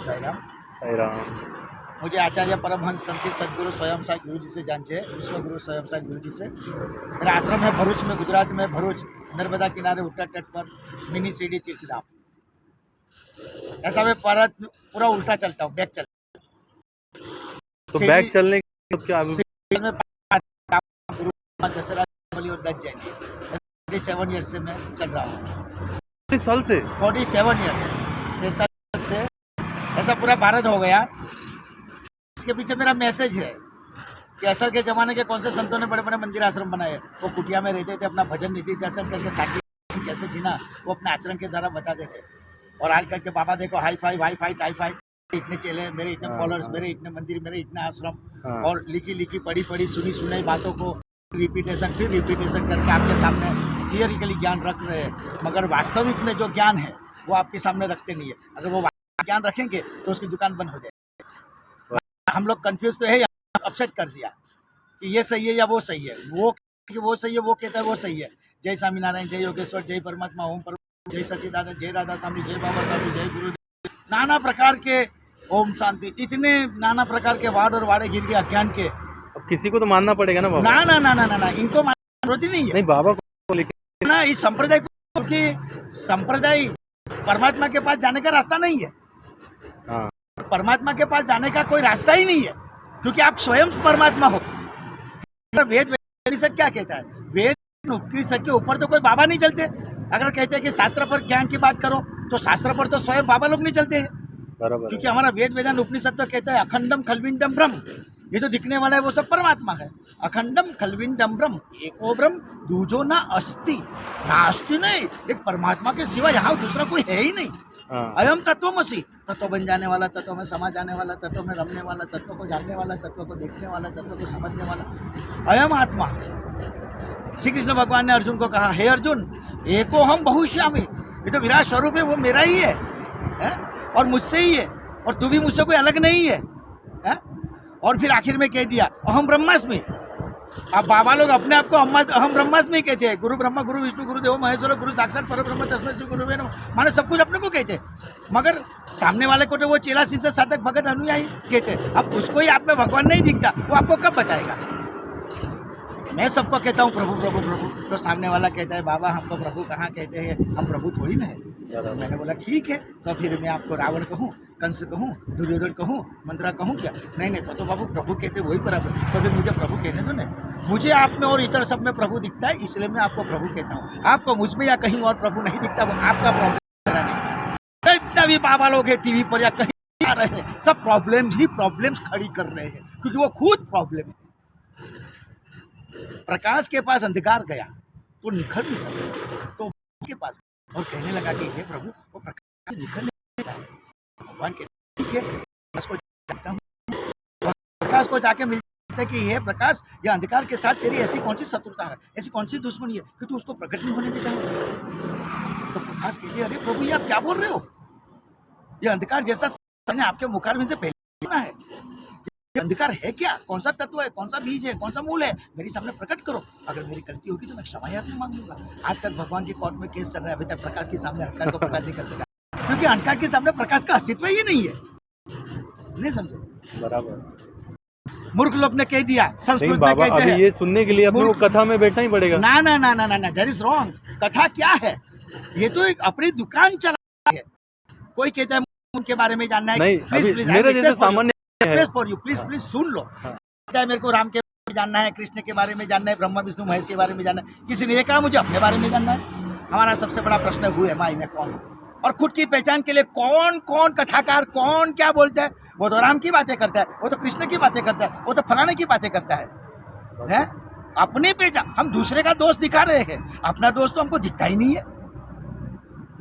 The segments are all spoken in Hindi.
साई राम। साई राम। मुझे आचार्य परमहंस संत सदगुरु स्वयं साई गुरु जी से जानते हैं, विश्वगुरु स्वयं साई गुरु जी से। मेरा आश्रम है भरूच में, गुजरात में, भरूच नर्मदा किनारे उत्तर तट पर, मिनी सीडी तीर्थधाम। ऐसा मैं पूरा उल्टा चलता हूँ, बैक चलता तो बैक चलने के क्या में गुरु दशरथ और दत्त जैन 7 ईयर्स से मैं चल रहा हूँ। 47 ईयर्स से ऐसा पूरा भारत हो गया। इसके पीछे मेरा मैसेज है कि असर के ज़माने के कौन से संतों ने बड़े बड़े मंदिर आश्रम बनाए। वो कुटिया में रहते थे, अपना भजन निधिध्यासन करके साथी कैसे जीना वो अपने आचरण के द्वारा बताते थे। और आजकल के बाबा देखो, hi-fi Wi-Fi tie fi, इतने चेले, मेरे इतने फॉलोअर्स, मेरे इतने मंदिर, मेरे इतने आश्रम, और लिखी लिखी पढ़ी पढ़ी सुनी सुनाई बातों को रिपीटेशन फिर रिपीटेशन करके आपके सामने थियरिकली ज्ञान रख रहे हैं, मगर वास्तविक में जो ज्ञान है वो आपके सामने रखते नहीं है। अगर वो ज्ञान रखेंगे तो उसकी दुकान बंद हो जाएगी। हम लोग कंफ्यूज तो है, अपसेट कर दिया कि ये सही है या वो सही है, वो सही है, वो कहता है वो सही है। जय स्वामीनारायण, जय योगेश्वर, जय परमात्मा, ओम परमात्मा, जय सच्चिदानंद, जय राधा स्वामी, जय बाबा स्वामी, जय गुरुदेव, नाना प्रकार के ओम शांति, इतने नाना प्रकार के वार्ड और वाड़े गिर गए अज्ञान के। अब किसी को तो मानना पड़ेगा ना बाबा। ना ना ना ना ना ना, इनको मानने जरूरत ही नहीं है। नहीं बाबा को लेकर ना इस संप्रदाय को, क्योंकि संप्रदाय परमात्मा के पास जाने का रास्ता नहीं है। हाँ। परमात्मा के पास जाने का कोई रास्ता ही नहीं है, क्योंकि आप स्वयं परमात्मा हो। वेद उपनिषद क्या कहता है? वेद उपनिषद के ऊपर तो कोई बाबा नहीं चलते। अगर कहते हैं कि शास्त्र पर ज्ञान की बात करो तो शास्त्र पर तो स्वयं बाबा लोग नहीं चलते हैं, क्योंकि हमारा वेद वेदांत उपनिषद तो कहता है अखंडम खलविंडम ब्रह्म। ये जो दिखने वाला है वो सब परमात्मा है। अखंडम खलविंडम ब्रह्म, एको ब्रह्म दूजो ना अस्ति, ना अस्ति नहीं, एक परमात्मा के सिवा यहाँ दूसरा कोई है ही नहीं। अयम तत्वमसि, तत्व बन जाने वाला, तत्व में समा जाने वाला, तत्व में रमने वाला, तत्व को जानने वाला, तत्व को देखने वाला, तत्व को समझने वाला, अयम आत्मा। श्री कृष्ण भगवान ने अर्जुन को कहा, हे अर्जुन, एको हम बहुश्यामी, ये तो विराट स्वरूप है, वो मेरा ही है और मुझसे ही है, और तू भी मुझसे कोई अलग नहीं है। और फिर आखिर में कह दिया अहम ब्रह्मास्मि। अब बाबा लोग अपने आप को अहम ब्रह्मास्मि कहते हैं। गुरु ब्रह्मा, गुरु विष्णु, गुरु देवो महेश्वर, गुरु साक्षात परब्रह्म तस्मै श्री गुरुवे नमः, माने सब कुछ अपने को कहते हैं, मगर सामने वाले को तो वो चेला शिष्य साधक भगत अनुयायी कहते हैं। अब उसको ही आप में भगवान नहीं दिखता, वो आपको कब बताएगा? मैं सबको कहता हूँ प्रभु प्रभु प्रभु, तो सामने वाला कहता है बाबा हमको प्रभु कहाँ कहते हैं, हम प्रभु थोड़ी ना है। तो मैंने बोला ठीक है, तो फिर मैं आपको रावण कहूँ, कंस कहूँ, दुर्योधन कहूँ, मंत्रा कहूँ क्या? नहीं तो बाबू प्रभु कहते वही बराबर, तो फिर मुझे प्रभु कहने दो ना। मुझे आप में और इतर सब में प्रभु दिखता है, इसलिए मैं आपको प्रभु कहता हूँ। आपको मुझ में या कहीं और प्रभु नहीं दिखता, वो आपका प्रॉब्लम। जितना भी बाबा लोग है टीवी पर या कहीं आ रहे हैं, सब प्रॉब्लम्स ही प्रॉब्लम्स खड़ी कर रहे हैं, क्योंकि वो खुद प्रॉब्लम है। प्रकाश के पास अंधकार गया तो निखर नहीं सकता, तो के पास और कहने लगा कि हे प्रभु, वो प्रकाश निखर नहीं सकता। भगवान के ठीक है, प्रकाश को जाके मिलता है कि हे प्रकाश, ये अंधकार के साथ तेरी ऐसी कौन सी शत्रुता है, ऐसी कौन सी दुश्मनी है कि तू उसको प्रकट नहीं होने देता है? तो प्रकाश कहते अरे प्रभु ये आप क्या बोल रहे हो? ये अंधकार जैसा आपके मुखार में से पहले है, अंधकार है क्या? कौन सा तत्व है, कौन सा बीज है, कौन सा मूल है? मेरे सामने प्रकट करो। अगर मेरी गलती होगी तो मैं क्षमा याचना मांग लूंगा। आज तक भगवान की कोर्ट में केस चल रहा है, अभी तक प्रकाश के सामने अंधकार को प्रकाश नहीं कर सका, क्योंकि अंधकार के सामने प्रकाश का अस्तित्व ही नहीं है। नहीं समझे? बराबर। मूर्ख लोग ने कह दिया, संस्कृत में कहते हैं। ये सुनने के लिए अपने को कथा में बैठना ही पड़ेगा। ना ना ना ना ना, दैट इज रॉन्ग। कथा क्या है? ये तो एक अपनी दुकान चला है। कोई कहता है उनके बारे में जानना है, प्लीज मेरे जैसे सामान्य फॉर यू प्लीज सुन लो। मेरे को राम के बारे में जानना है, कृष्ण के बारे में जानना है, ब्रह्मा विष्णु महेश के बारे में जानना है। किसी ने ये कहा मुझे अपने बारे में जानना है। हमारा सबसे बड़ा प्रश्न हुआ है माई में कौन, और खुद की पहचान के लिए कौन कौन कथाकार कौन क्या बोलता है। वो तो राम की बातें करता है, वो तो कृष्ण की बातें करता है, वो तो फलाने की बातें करता है? अपनी पहचान, हम दूसरे का दोस्त दिखा रहे हैं, अपना दोस्त तो हमको दिखता ही नहीं है।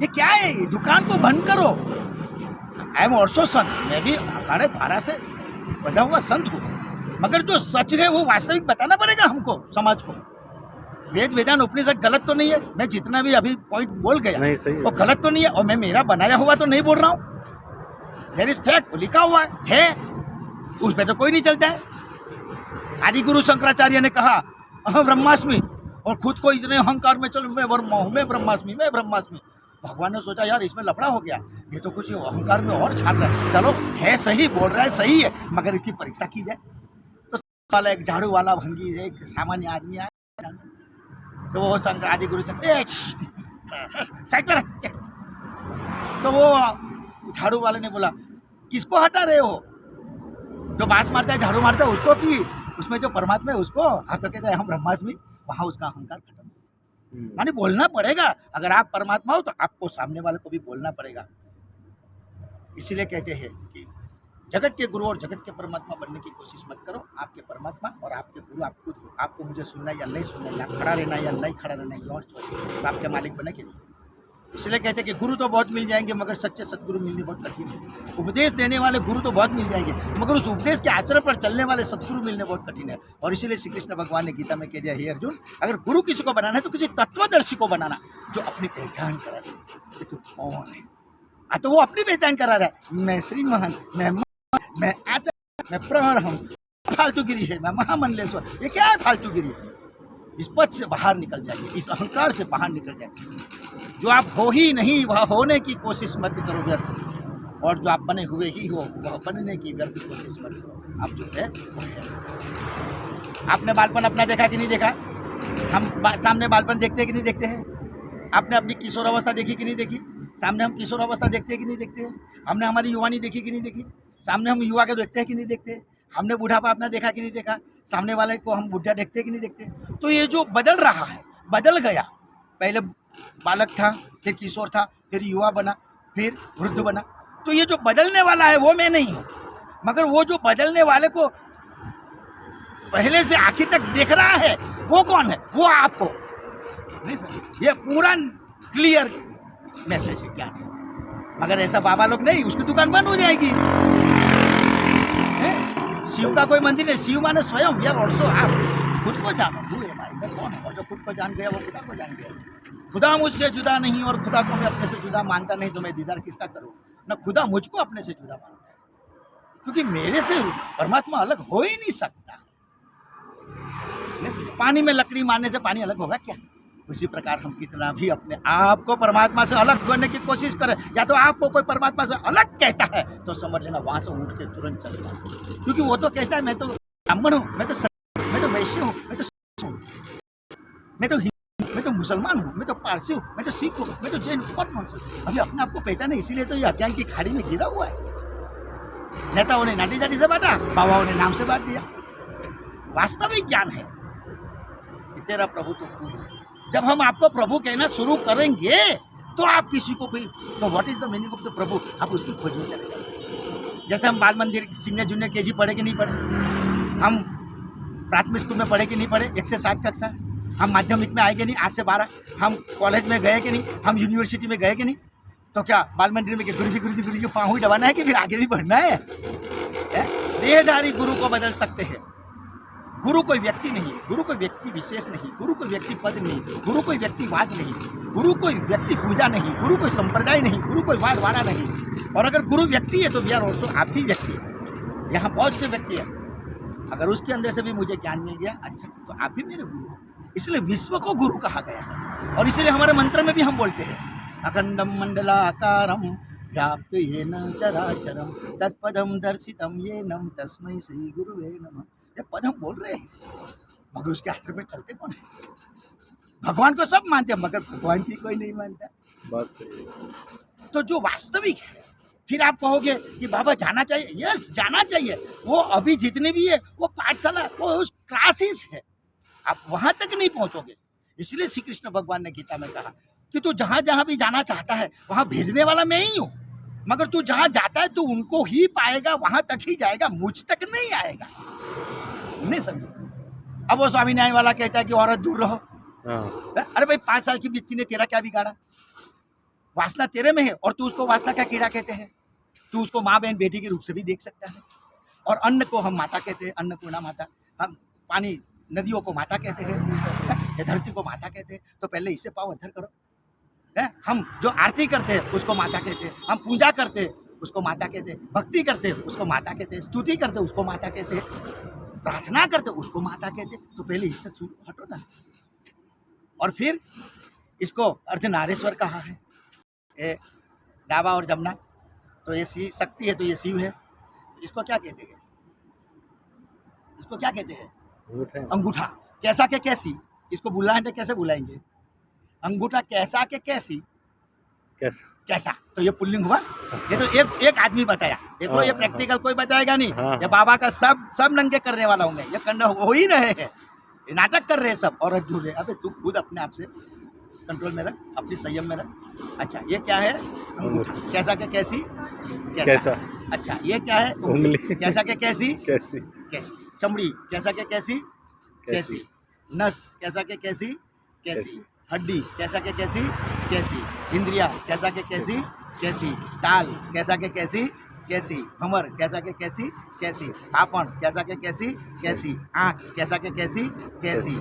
ये क्या है? ये दुकान को बंद करो। आई एम ऑल्सो संत, मैं भी अखाड़े धारा से बंधा हुआ संत हूँ, मगर जो सच है वो वास्तविक बताना पड़ेगा हमको, समाज को। वेद वेदांत उपनिषद गलत तो नहीं है, मैं जितना भी अभी पॉइंट बोल गया वो गलत तो नहीं है, और मैं मेरा बनाया हुआ तो नहीं बोल रहा हूँ। देयर इज फैक्ट, लिखा हुआ है, उस पर तो कोई नहीं चलता है। आदि गुरु शंकराचार्य ने कहा अहम ब्रह्मास्मि, और खुद को इतने अहंकार में चलो मैं ब्रह्मास्मि, मैं ब्रह्मास्मि। भगवान ने सोचा यार इसमें लफड़ा हो गया, ये तो कुछ अहंकार में और छाट रहा है, चलो है सही, बोल रहा है सही है, मगर इसकी परीक्षा की जाए। तो वाला एक झाड़ू वाला भंगी, एक सामान्य आदमी आया, तो वो शंकराचार्य गुरु से साइड पर रख। तो वो झाड़ू वाले ने बोला किसको हटा रहे हो? जो बांस मारता है, झाड़ू मारता है उसको, कि उसमें जो परमात्मा है उसको? आप तो कहते हैं हम ब्रह्मास्मि। वहाँ उसका अहंकार खत्म। माने बोलना पड़ेगा, अगर आप परमात्मा हो तो आपको सामने वाले को भी बोलना पड़ेगा। इसीलिए कहते हैं कि जगत के गुरु और जगत के परमात्मा बनने की कोशिश मत करो। आपके परमात्मा और आपके गुरु आप खुद हो। आपको मुझे सुनना या नहीं सुनना, या खड़ा रहना या नहीं खड़ा रहना, ये और चॉइस। आपके मालिक बने कि नहीं। इसलिए कहते हैं कि गुरु तो बहुत मिल जाएंगे, मगर सच्चे सदगुरु मिलने बहुत कठिन है। उपदेश देने वाले गुरु तो बहुत मिल जाएंगे, मगर उस उपदेश के आचरण पर चलने वाले सदगुरु मिलने बहुत कठिन है। और इसीलिए श्री कृष्ण भगवान ने गीता में कह दिया, हे अर्जुन, अगर गुरु किसी को बनाना है तो किसी तत्वदर्शी को बनाना, जो अपनी पहचान करा दे कि तू कौन है। तो वो अपनी पहचान करा रहा है, मैं श्री महंत, मैं आचार्य, मैं परमहंस। फालतूगिरी है, मैं महामंडलेश्वर। ये क्या है फालतूगिरी? इस पद से बाहर निकल जाइए, इस अहंकार से बाहर निकल जाइए। जो आप हो ही नहीं वह होने की कोशिश मत करो व्यर्थ, और जो आप बने हुए ही हो वह बनने की व्यर्थ कोशिश मत करो। आप जो है वो है। आपने बालपन अपना देखा कि नहीं देखा? हम सामने बालपन देखते हैं कि नहीं देखते हैं? आपने अपनी किशोर अवस्था देखी कि नहीं देखी? सामने हम किशोर अवस्था देखते हैं कि नहीं देखते हैं? हमने हमारी युवानी देखी कि नहीं देखी? सामने हम युवा के देखते हैं कि नहीं देखते? हमने बुढ़ापा अपना देखा कि नहीं देखा? सामने वाले को हम बुढ़ा देखते कि नहीं देखते? तो ये जो बदल रहा है, बदल गया। पहले बालक था, फिर किशोर था, फिर युवा बना, फिर वृद्ध बना। तो ये जो बदलने वाला है वो मैं नहीं हूँ, मगर वो जो बदलने वाले को पहले से आखिर तक देख रहा है वो कौन है? वो आप हो। नहीं सर, ये पूरा क्लियर मैसेज है, क्या नहीं। मगर ऐसा बाबा लोग नहीं, उसकी दुकान बंद हो जाएगी। शिव का कोई मंदिर नहीं, शिव माने स्वयं। We are also. आप खुद को जानो, हुए भाई मैं कौन हूँ। और जो खुद को जान गया वो खुदा को जान गया। खुदा मुझसे जुदा नहीं, और खुदा को मैं अपने से जुदा मानता नहीं, तो मैं दीदार किसका करूँ? ना खुदा मुझको अपने से जुदा मानता है, क्योंकि मेरे से परमात्मा अलग हो ही नहीं सकता। पानी में लकड़ी मारने से पानी अलग होगा क्या? उसी प्रकार हम कितना भी अपने आप को परमात्मा से अलग करने की कोशिश करें, या तो आपको कोई परमात्मा से अलग कहता है तो समझ लेना वहाँ से उठ के तुरंत चल जाए। क्योंकि वो तो कहता है मैं तो ब्राह्मण हूँ, मैं तो वैश्य हूँ, मैं तो हिंदू, मैं तो मुसलमान हूँ, मैं तो पारसी हूँ, मैं तो सिख हूँ, मैं तो जैन हूँ। बहुत नॉनसेंस। अभी अपने आप को पहचाने, इसीलिए तो ये अज्ञान की खाड़ी में गिरा हुआ है। नेताओं ने नाटी जाटी से बांटा, बाबाओं ने नाम से बांट दिया। वास्तविक ज्ञान है कि तेरा प्रभु तो खुद है। जब हम आपको प्रभु कहना शुरू करेंगे तो आप किसी को भी, तो what is the meaning of the प्रभु, आप उसकी खोज में चले जाएंगे। जैसे हम बाल मंदिर सीनियर जूनियर केजी पढ़े कि नहीं पढ़े, हम प्राथमिक स्कूल में पढ़े कि नहीं पढ़े, 1 से 7 कक्षा, हम माध्यमिक में आए कि नहीं, 8 से 12, हम कॉलेज में गए कि नहीं, हम यूनिवर्सिटी में गए कि नहीं। तो क्या बाल मंदिर में गुरु जी पाँव ही दबाना है कि फिर आगे भी बढ़ना है? देहधारी गुरु को बदल सकते हैं। गुरु कोई व्यक्ति नहीं, गुरु कोई व्यक्ति विशेष नहीं, गुरु कोई व्यक्ति पद नहीं, गुरु कोई व्यक्तिवाद नहीं, गुरु कोई व्यक्ति पूजा नहीं, गुरु कोई संप्रदाय नहीं, गुरु कोई वाड़ा नहीं। और अगर गुरु व्यक्ति है तो वी आर ऑल्सो, आप भी व्यक्ति है। यहाँ बहुत से व्यक्ति है, अगर उसके अंदर से भी मुझे ज्ञान मिल गया, अच्छा तो आप भी मेरे गुरु हो। इसलिए विश्व को गुरु कहा गया है। और इसलिए हमारे मंत्र में भी हम बोलते हैं, अखंडम मंडलाकारम व्याप्त येन चराचरम तत्पदम दर्शितम येनम तस्मै श्री गुरुवे नमः। ये पद हम बोल रहे हैं, मगर उसके आधार पर चलते कौन है? भगवान को सब मानते हैं, मगर भगवान की कोई नहीं मानता। बात सही है। तो जो वास्तविक है, फिर आप कहोगे कि बाबा जाना चाहिए। यस, जाना चाहिए। वो अभी जितने भी है वो पाठशाला, वो क्लासेस है, आप वहाँ तक नहीं पहुँचोगे। इसलिए श्री कृष्ण भगवान ने गीता में कहा कि तू जहाँ जहाँ भी जाना चाहता है वहाँ भेजने वाला मैं ही हूँ, मगर तू जहाँ जाता है तू उनको ही पाएगा, वहाँ तक ही जाएगा, मुझ तक नहीं आएगा। नहीं समझे? अब वो स्वामी न्याय वाला कहता है कि औरत दूर रहो। अरे भाई 5 साल की बच्ची ने तेरा क्या बिगाड़ा? वासना तेरे में है, और तू उसको वासना का कीड़ा कहते हैं। तू उसको माँ बहन बेटी के रूप से भी देख सकता है। और अन्न को हम माता कहते हैं, अन्नपूर्णा माता। हम पानी, नदियों को माता कहते हैं, धरती को माता कहते हैं। तो पहले इससे पाँव अधर करो। हम जो आरती करते हैं उसको माता कहते हैं, हम पूजा करते हैं उसको माता कहते हैं, भक्ति करते हैं उसको माता कहते हैं, स्तुति करते हैं उसको माता कहते हैं, प्रार्थना करते उसको माता कहते। तो पहले इससे हटो ना। और फिर इसको अर्धनारीश्वर कहा है। ये डाबा और जमुना, तो ये शक्ति है, तो ये शिव है। इसको क्या कहते हैं? इसको क्या कहते हैं? अंगूठा है। अंगूठा। कैसा के कैसी, इसको बुलाएंगे कैसे बुलाएंगे? अंगूठा कैसा के कैसी, कैसा? कैसा, तो ये पुल्लिंग हुआ। ये तो एक आदमी बताया, देखो ये हाँ, प्रैक्टिकल कोई बताएगा नहीं। हाँ, ये बाबा का सब नंगे करने वाला हूँ मैं, ये करना हो ही रहे हैं, ये नाटक कर रहे हैं सब, और ढूंढ रहे। अबे तू खुद अपने आप से कंट्रोल में रख, अपनी संयम में रख। अच्छा ये क्या है? अंगूठा। कैसा के कैसी, कैसा? अच्छा ये क्या है? उंगली। कैसा के कैसी, कैसी? कैसी। चमड़ी कैसा के कैसी, कैसी। नस कैसा के कैसी, कैसी। हड्डी कैसा के कैसी, कैसी। इंद्रिया कैसा के कैसी, कैसी। ताल कैसा के कैसी, कैसी। भंवर कैसा के कैसी, कैसी। आपन कैसा के कैसी, कैसी। आँख कैसा के कैसी, कैसी।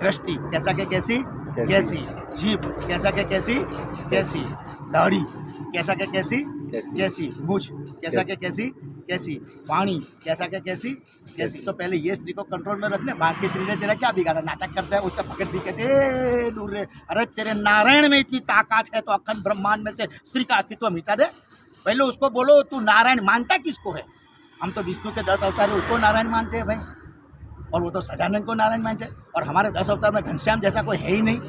दृष्टि कैसा के कैसी, कैसी। जीभ कैसा के कैसी, कैसी। दाढ़ी कैसा के कैसी, कैसी। मूछ कैसा के कैसी, कैसी। वाणी कैसा के कैसी, कैसी। तो पहले ये स्त्री को कंट्रोल में रखने, बाकी स्त्री ने तेरा क्या बिगाड़ा? नाटक करता है, उसका भगत भी कहते दूर रे। अरे तेरे नारायण में इतनी ताकत है तो अखंड ब्रह्मांड में से स्त्री का अस्तित्व मिटा दे। पहले उसको बोलो तू नारायण मानता किसको है? हम तो विष्णु के 10 अवतार है उसको नारायण मानते हैं भाई, और वो तो सदानंद को नारायण मानते हैं। और हमारे 10 अवतार में घनश्याम जैसा कोई है ही नहीं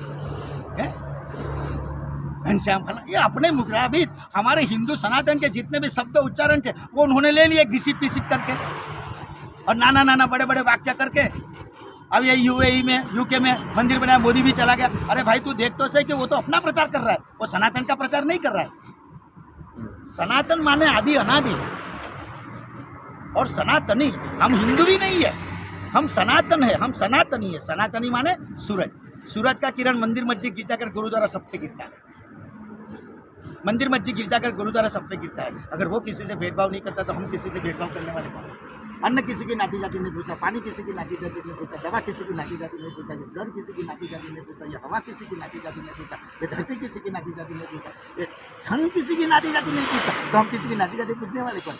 है। घनश्याम फला, ये अपने मुताबिक हमारे हिंदू सनातन के जितने भी शब्द उच्चारण थे वो उन्होंने ले लिए घिसी पिसी करके, और नाना बड़े बड़े वाक्य करके। अब ये यूएई में, यूके में मंदिर बनाया, मोदी भी चला गया। अरे भाई तू देख तो सही कि वो तो अपना प्रचार कर रहा है, वो सनातन का प्रचार नहीं कर रहा है। सनातन माने आदि अनादि, और सनातनी। हम हिंदू भी नहीं है, हम सनातन है, हम सनातनी है। सनातनी माने सूरज। सूरज का किरण मंदिर मस्जिद गिरजाघर गुरुद्वारा सब पे गिरता है, मंदिर मस्जिद गिरजाघर गुरुद्वारा सब पे गिरता है। अगर वो किसी से भेदभाव नहीं करता तो हम किसी से भेदभाव करने वाले कौन? अन्न किसी की नाती जाति नहीं पूछता, पानी किसी की नाती जाति नहीं पूछता, दवा किसी की नाती जाति नहीं पूछता, ये ब्लड किसी की नाती जाति नहीं पूछता, ये हवा किसी की नाती जाति नहीं पूछता, ये धरती किसी की नाती जाति नहीं पूछता, ये धन किसी की नाती जाति नहीं पूछता। तो हम किसी की नाती जाति पूछने वाले कौन?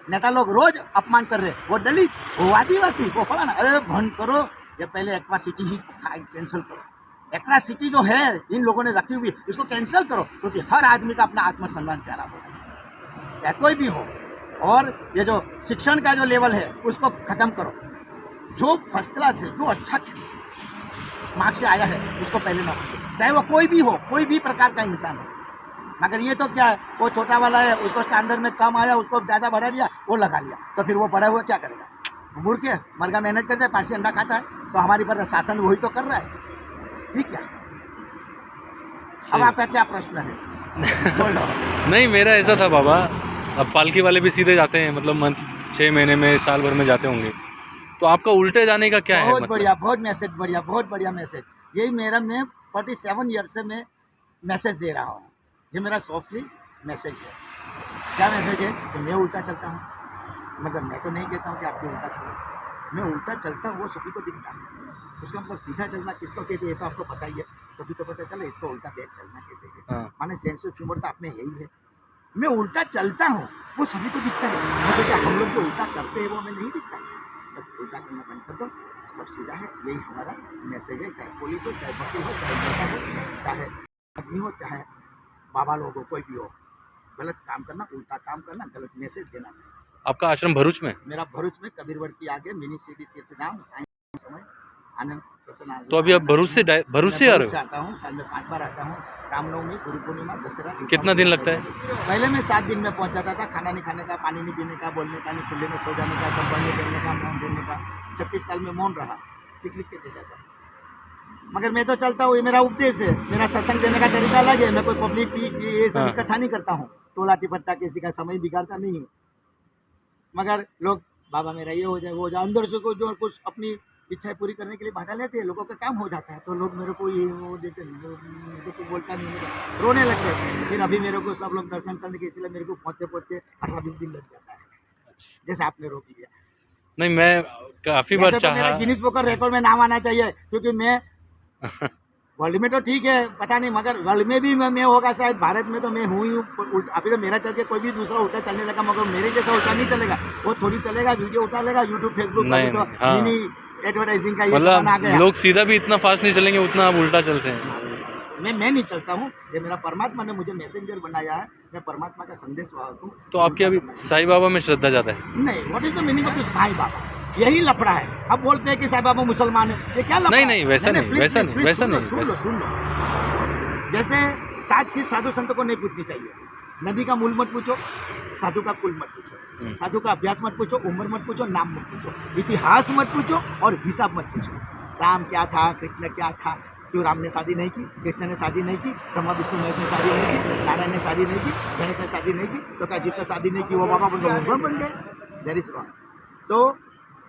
नेता लोग रोज अपमान कर रहे, वो दलित, वो आदिवासी, वो फलाना। अरे बंद करो, ये पहले एक्वा सिटी ही कैंसिल करो। एक्वा सिटी जो है इन लोगों ने रखी हुई, इसको कैंसिल करो, क्योंकि हर आदमी का अपना आत्मसम्मान प्यारा होगा, चाहे कोई भी हो। और ये जो शिक्षण का जो लेवल है उसको ख़त्म करो। जो फर्स्ट क्लास है, जो अच्छा मार्क्स से आया है उसको पहले ना, चाहे वो कोई भी हो, कोई भी प्रकार का इंसान हो। मगर ये तो क्या है, वो छोटा वाला है, उसको स्टैंडर्ड में कम आया, उसको ज़्यादा बढ़ा दिया, वो लगा लिया, तो फिर वो बड़ा हुआ क्या करेगा? मूर्ख है, मरगा मेहनत करता है, पारसी अंडा खाता है, तो हमारी पर शासन वही तो कर रहा है। ठीक है, अब आपका क्या प्रश्न है? बोलो। नहीं, मेरा ऐसा था बाबा, अब पालकी वाले भी सीधे जाते हैं, मतलब मंथ 6 महीने में, साल भर में जाते होंगे, तो आपका उल्टे जाने का क्या है? बहुत बढ़िया, बहुत मैसेज, बढ़िया, बहुत बढ़िया मैसेज। यही मेरा, मैं 47 ईयर से मैं मैसेज दे रहा हूँ। ये मेरा सॉफ्टली मैसेज है। क्या मैसेज है? कि मैं उल्टा चलता हूँ, मगर मैं तो नहीं कहता हूँ कि आपको उल्टा चलो। मैं उल्टा चलता हूँ, वो सभी को दिखता है। उसका मतलब सीधा चलना किसको कहते हैं तो आपको पता ही है, तभी तो पता चले इसको उल्टा बैग चलना कहते हैं। हाँ। माने सेंस ऑफ ह्यूमर तो आप में यही है। मैं उल्टा चलता हूँ, वो सभी को दिखता है, मगर क्या हम लोग जो उल्टा करते हैं वो हमें नहीं दिखता। बस उल्टा करना बंद कर दो, सब सीधा है। यही हमारा मैसेज है, चाहे पुलिस हो, चाहे वकील हो, चाहे नेता हो, चाहे आदमी हो, चाहे बाबा लोग हो, कोई भी हो। गलत काम करना, उल्टा काम करना, गलत मैसेज देना। आपका आश्रम भरूच में? मेरा भरूच में कबीरवड़ की आगे मिनी सिटी तीर्थधाम समय आनंद प्रसन्न। तो अभी आप भरूच से आ रहे हो? आता हूँ, साल में 5 बार आता हूँ। रामनवमी, गुरु पूर्णिमा, दशहरा। कितना दिन लगता है? पहले मैं 7 दिन में पहुँच जाता था। खाना नहीं खाने का, पानी नहीं पीने का, बोलने का नहीं, खुले में सो जाने का, कंबल नहीं पहनने का, मौन रहने का। 36 साल में मौन रहा, लिख के दे जाता। मगर मैं तो चलता हूँ, ये मेरा उपदेश है, मेरा सत्संग देने का तरीका अलग है। मैं कोई पब्लिक ये सब इकट्ठा नहीं करता हूँ, टोला टिपट्टा किसी का समय बिगाड़ता नहीं हूँ। मगर लोग बाबा मेरा ये हो जाए, वो हो जाए, अंदर से कोई जो कुछ अपनी इच्छाएं पूरी करने के लिए बाधा लेते हैं, लोगों का काम हो जाता है, तो लोग मेरे को ये वो देते नहीं, मैं तो कोई बोलता नहीं, मेरा रोने लगते हैं। फिर अभी मेरे को सब लोग दर्शन करने के, इसलिए मेरे को पहुँचते 18-20 दिन लग जाता है, जैसे आपने रोक लिया। नहीं, मैं काफ़ी बार चाहा। मेरा गिनीज बुक रिकॉर्ड में नाम आना चाहिए, क्योंकि मैं वर्ल्ड में तो ठीक है, पता नहीं, मगर वर्ल्ड में भी मैं होगा शायद, भारत में तो मैं हूँ ही। अभी तो मेरा चल के कोई भी दूसरा उल्टा चलने लगा, मगर मेरे जैसा उल्टा नहीं चलेगा। वो थोड़ी चलेगा, वीडियो उठा लेगा, यूट्यूब फेसबुक तो हाँ। मिनी एडवर्टाइजिंग का ये मतलब आ गया। लोग सीधा भी इतना फास्ट नहीं चलेंगे, उतना आप उल्टा चलते हैं। मैं नहीं चलता हूँ, ये मेरा परमात्मा ने मुझे मैसेंजर बनाया है, मैं परमात्मा का संदेश वाहक हूँ। तो आपकी अभी साईं बाबा में श्रद्धा ज़्यादा है? नहीं, what is the meaning of Sai Baba? यही लफड़ा है। अब बोलते हैं कि साईं बाबा मुसलमान है, ये क्या लफड़ा नहीं है? नहीं वैसा नहीं, please, वैसा please, नहीं, please, वैसा सुन लो, नहीं, सुन लो, वैसा सुन लो। जैसे 7 चीज साधु संत को नहीं पूछनी चाहिए। नदी का मूल मत पूछो, साधु का कुल मत पूछो, साधु का अभ्यास मत पूछो, उम्र मत पूछो, नाम मत पूछो, इतिहास मत पूछो और हिसाब मत पूछो। राम क्या था, कृष्ण क्या था, क्यों राम ने शादी नहीं की, कृष्ण ने शादी नहीं की, ब्रह्मा विष्णु महेश ने शादी नहीं की, नारायण ने शादी नहीं की, गणेश ने शादी नहीं की, तो क्या जिसने शादी नहीं की वो बाबा बन गए? That is wrong. तो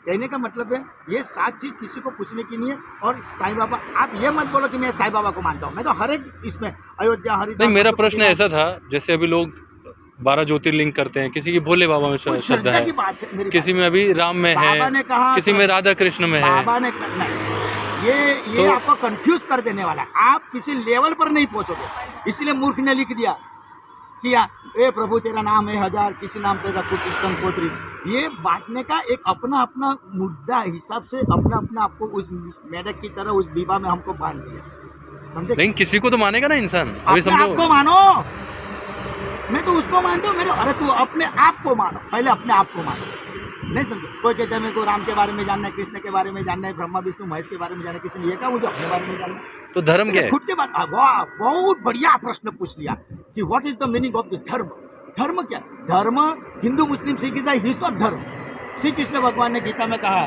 कहने का मतलब है ये 7 चीज़ किसी को पूछने की नहीं है। और साईं बाबा, आप ये मत बोलो कि मैं साईं बाबा को मानता हूँ, मैं तो हर एक इसमें अयोध्या हरिद्वार। नहीं, मेरा प्रश्न ऐसा था, जैसे अभी लोग 12 ज्योतिर्लिंग करते हैं, किसी की भोले बाबा में श्रद्धा है, किसी में अभी राम में है, किसी में राधा कृष्ण में है। बाबा ने ये तो आपको कंफ्यूज कर देने वाला है, आप किसी लेवल पर नहीं पहुंचोगे। इसलिए मूर्ख ने लिख दिया कि ए प्रभु तेरा नाम है 1000, किसी नाम तेरा कुछ कोत्री। ये बांटने का एक अपना अपना मुद्दा हिसाब से अपना अपना आपको उस मेढक की तरह उस बीबा में हमको बांध दिया, समझे? लेकिन किसी को तो मानेगा ना इंसान। अभी अपने समझो, आप को मानो, मैं तो उसको मानता हूँ। मेरे अरे तू अपने आप को मानो, पहले अपने आप को मानो। नहीं समझो, कोई कहते हैं मेरे को राम के बारे में जानना है, कृष्ण के बारे में जानना है, ब्रह्मा विष्णु महेश के बारे में जानना है, किसी ने ये कहा मुझे अपने बारे में जानना है। तो धर्म क्या है? खुद के बारे, वाह बहुत बढ़िया प्रश्न पूछ लिया कि what is the meaning of the धर्म। धर्म क्या? धर्म हिंदू मुस्लिम सिख ईसाई हिज नॉट धर्म। श्री कृष्ण भगवान ने गीता में कहा,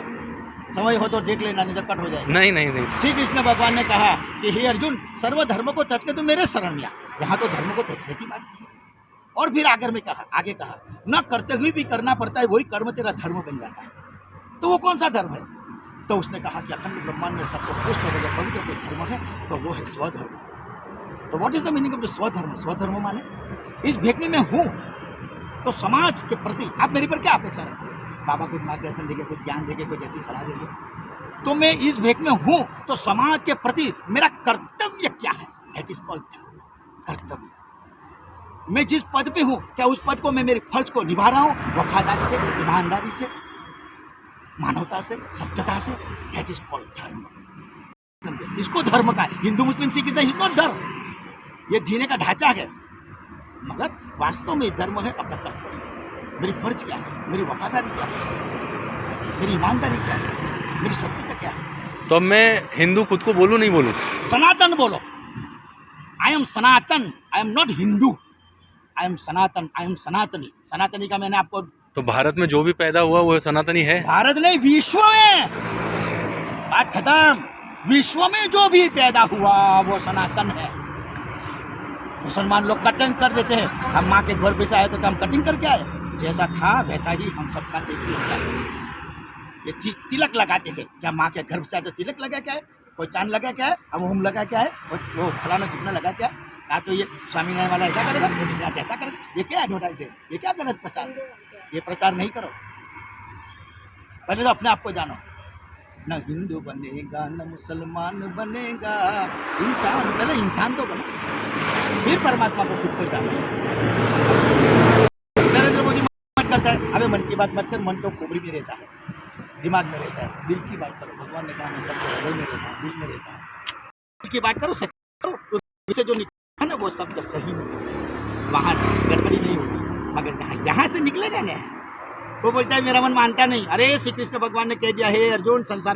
समय हो तो देख लेना नहीं तो कट हो जाएगा। नहीं नहीं नहीं, श्री कृष्ण भगवान ने कहा कि हे अर्जुन, सर्व धर्म को तज के तू मेरे शरण में आ। यहाँ तो धर्म को तजने की बात की। और फिर आगे कहा न करते हुए भी करना पड़ता है, वही कर्म तेरा धर्म बन जाता है। तो वो कौन सा धर्म है? तो उसने कहा कि अखंड ब्रह्मांड में सबसे श्रेष्ठ और अगर पवित्र कोई धर्म है तो वो है स्वधर्म। तो what is the meaning of the स्वधर्म? स्वधर्म माने इस भेटने में हूँ तो समाज के प्रति आप मेरे पर क्या अपेक्षा रखते हैं? बाबा कुछ मार्गदर्शन देंगे, कुछ ज्ञान देंगे, कुछ अच्छी सलाह देंगे, तो मैं इस भेट में हूँ तो समाज के प्रति मेरा कर्तव्य क्या है? दैट इज कॉल्ड धर्म, कर्तव्य। मैं जिस पद पे हूँ, क्या उस पद को मैं मेरे फर्ज को निभा रहा हूँ वफादारी से, ईमानदारी से, मानवता से, सत्यता से? दैट इज कॉल्ड धर्म। इसको धर्म का है। हिंदू मुस्लिम सिख ईसाई इसको धर्म, ये जीने का ढांचा है। मगर वास्तव में धर्म है अपना कर्तव्य। मेरी फर्ज क्या है, मेरी वफादारी क्या है, मेरी ईमानदारी क्या है, मेरी सत्यता क्या है? तो अब मैं हिंदू खुद को बोलूँ नहीं बोलूँ? सनातन बोलो। I am Sanatan, I am not Hindu, I am Sanatan, I am सनातनी। सनातनी का मैंने आपको, तो भारत में जो भी पैदा हुआ वो सनातनी है? भारत नहीं, विश्व में, बात खत्म। विश्व में जो भी पैदा हुआ वो सनातन है। मुसलमान लोग कटिंग कर देते हैं, हम माँ के घर पे से आए तो हम कटिंग करके आए, जैसा था वैसा ही हम सबका ये चीज तिलक लगाते थे। क्या माँ के घर से आए तो तिलक लगा क्या है, कोई चांद लगा क्या है, हम होम लगा क्या है, वो फलाना चिकना लगा क्या है? या तो ये स्वामीनारायण वाला ऐसा करेगा, या ऐसा करेगा। ये क्या एडवर्टाइज है, ये क्या गलत प्रचार है? ये प्रचार नहीं करो। पहले तो अपने आप को जानो। न हिंदू बनेगा न मुसलमान बनेगा, इंसान, पहले इंसान तो बनो, फिर परमात्मा को खुद को जानो। नरेंद्र मोदी मत करता है, अबे मन की बात मत कर, मन तो खोपड़ी में रहता है, दिमाग में रहता है। दिल की बात करो, भगवान ने कहा मैं सब हृदय में रहता हूँ, दिल में रहता हूँ। दिल की बात करो, सच करो, तो इससे जो निकला है ना वो शब्द सही निकले, वहाँ गड़बड़ी नहीं होगी। मगर जहाँ यहाँ से निकलेगा ना, वो बोलता है मेरा मन मानता नहीं। अरे श्री कृष्ण भगवान ने कह दिया, हे अर्जुन, संसार